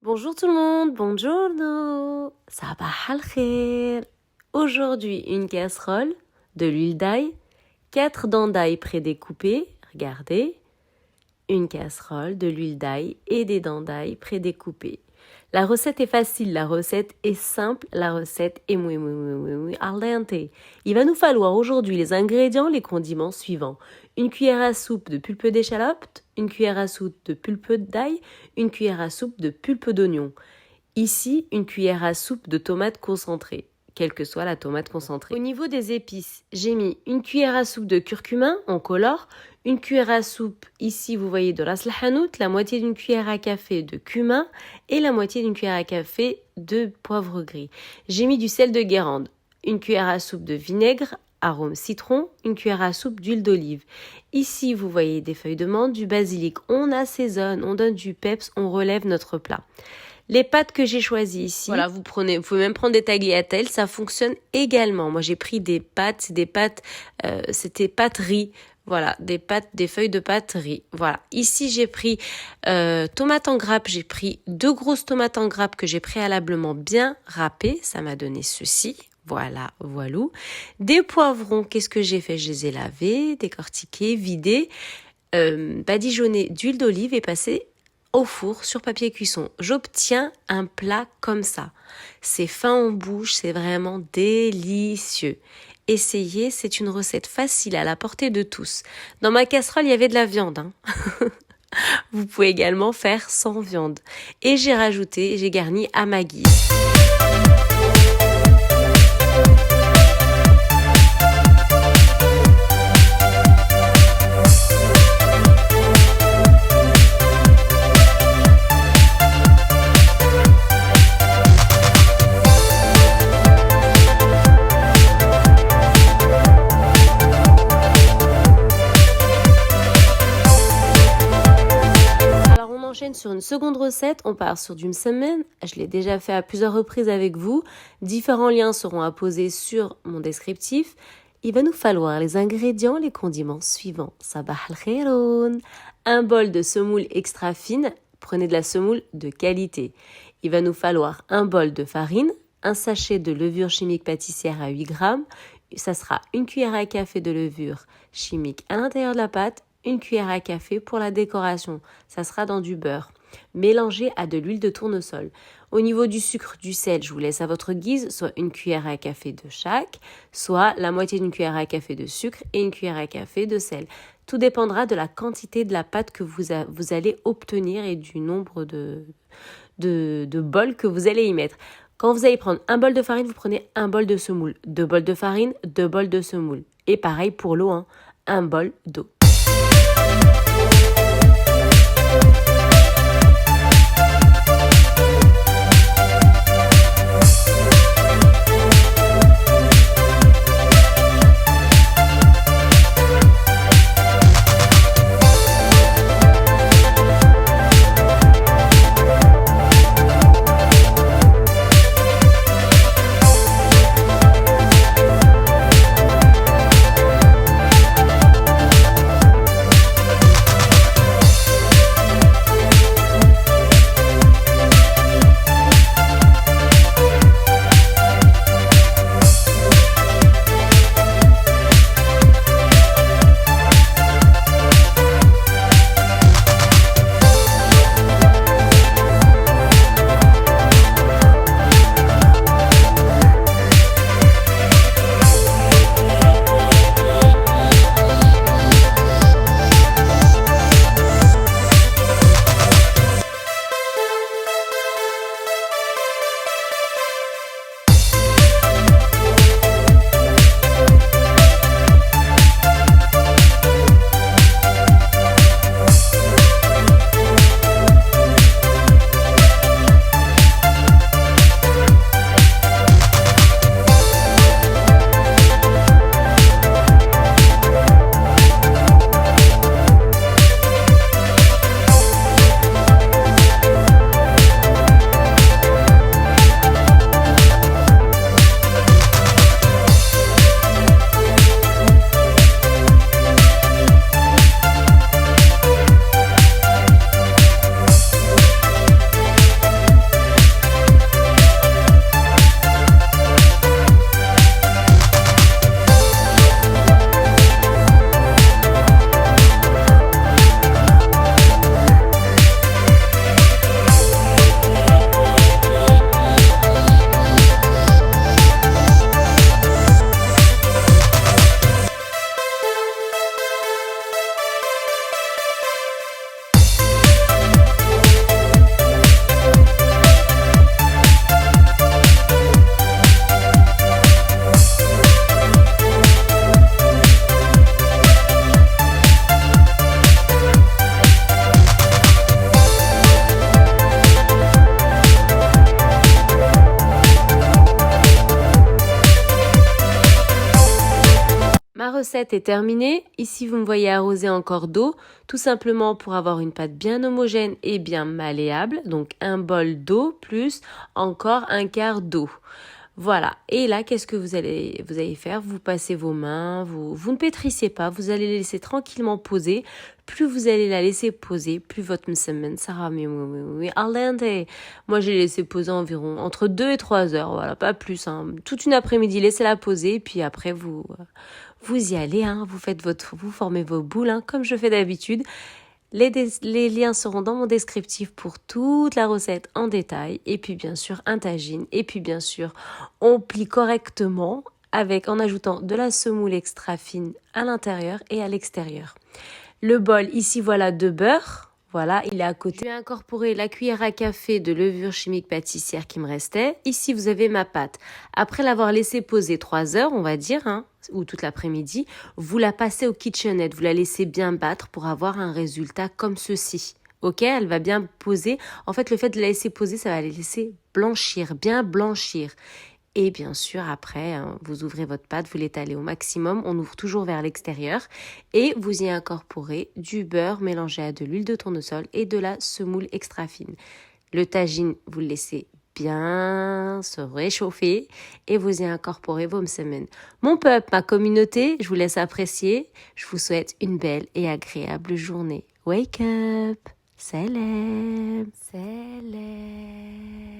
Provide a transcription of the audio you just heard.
Bonjour tout le monde, buongiorno, sabah al khair. Aujourd'hui, une casserole, de l'huile d'ail, 4 dents d'ail prédécoupées, regardez, une casserole, de l'huile d'ail et des dents d'ail prédécoupées. La recette est facile, la recette est simple, la recette est muy al dente. Il va nous falloir aujourd'hui les ingrédients, les condiments suivants. Une cuillère à soupe de pulpe d'échalote, une cuillère à soupe de pulpe d'ail, une cuillère à soupe de pulpe d'oignon. Ici, une cuillère à soupe de tomate concentrée, quelle que soit la tomate concentrée. Au niveau des épices, j'ai mis une cuillère à soupe de curcuma en colore, une cuillère à soupe, ici vous voyez de ras el hanout, la moitié d'une cuillère à café de cumin et la moitié d'une cuillère à café de poivre gris. J'ai mis du sel de Guérande, une cuillère à soupe de vinaigre, arôme citron, une cuillère à soupe d'huile d'olive. Ici vous voyez des feuilles de menthe, du basilic, on assaisonne, on donne du peps, on relève notre plat. Les pâtes que j'ai choisies ici, voilà, vous pouvez même prendre des tagliatelles, ça fonctionne également. Moi j'ai pris des pâtes, c'était pâtes riz. Voilà, des feuilles de pâte riz. Voilà. Ici, j'ai pris tomates en grappes. J'ai pris 2 grosses tomates en grappes que j'ai préalablement bien râpées. Ça m'a donné ceci. Voilà, voilou. Des poivrons, qu'est-ce que j'ai fait? Je les ai lavés, décortiqués, vidés, badigeonnés d'huile d'olive et passés au four sur papier cuisson. J'obtiens un plat comme ça. C'est fin en bouche, c'est vraiment délicieux. Essayez, c'est une recette facile à la portée de tous. Dans ma casserole, il y avait de la viande. Vous pouvez également faire sans viande. Et j'ai garni à ma guise. Sur une seconde recette, on part sur d'une semaine. Je l'ai déjà fait à plusieurs reprises avec vous. Différents liens seront à poser sur mon descriptif. Il va nous falloir les ingrédients, les condiments suivants. Sabah al khairoun. Un bol de semoule extra fine. Prenez de la semoule de qualité. Il va nous falloir un bol de farine, un sachet de levure chimique pâtissière à 8 grammes. Ça sera une cuillère à café de levure chimique à l'intérieur de la pâte. Une cuillère à café pour la décoration, ça sera dans du beurre, mélangé à de l'huile de tournesol. Au niveau du sucre, du sel, je vous laisse à votre guise, soit une cuillère à café de chaque, soit la moitié d'une cuillère à café de sucre et une cuillère à café de sel. Tout dépendra de la quantité de la pâte que vous allez obtenir et du nombre de bols que vous allez y mettre. Quand vous allez prendre un bol de farine, vous prenez un bol de semoule, 2 bols de farine, 2 bols de semoule. Et pareil pour l'eau, un bol d'eau. recette est terminée. Ici, vous me voyez arroser encore d'eau, tout simplement pour avoir une pâte bien homogène et bien malléable. Donc, un bol d'eau plus encore un quart d'eau. Voilà. Et là, qu'est-ce que vous allez faire? Vous passez vos mains, vous ne pétrissez pas, vous allez la laisser tranquillement poser. Plus vous allez la laisser poser, plus votre msemen sera mieux al dente. Moi, j'ai laissé poser environ entre 2 et 3 heures, voilà, pas plus. Toute une après-midi, laissez-la poser, puis après, vous y allez, vous formez vos boules, comme je fais d'habitude. Les liens seront dans mon descriptif pour toute la recette en détail. Et puis bien sûr un tagine. Et puis bien sûr on plie correctement en ajoutant de la semoule extra fine à l'intérieur et à l'extérieur. Le bol ici voilà de beurre. Voilà, il est à côté. Je vais incorporer la cuillère à café de levure chimique pâtissière qui me restait. Ici, vous avez ma pâte. Après l'avoir laissée poser 3 heures, on va dire, ou toute l'après-midi, vous la passez au KitchenAid. Vous la laissez bien battre pour avoir un résultat comme ceci. Ok, elle va bien poser. En fait, le fait de la laisser poser, ça va la laisser blanchir, bien blanchir. Et bien sûr, après, vous ouvrez votre pâte, vous l'étalez au maximum. On ouvre toujours vers l'extérieur. Et vous y incorporez du beurre mélangé à de l'huile de tournesol et de la semoule extra fine. Le tagine, vous le laissez bien se réchauffer et vous y incorporez vos msemen. Mon peuple, ma communauté, je vous laisse apprécier. Je vous souhaite une belle et agréable journée. Wake up! Salam! Salam!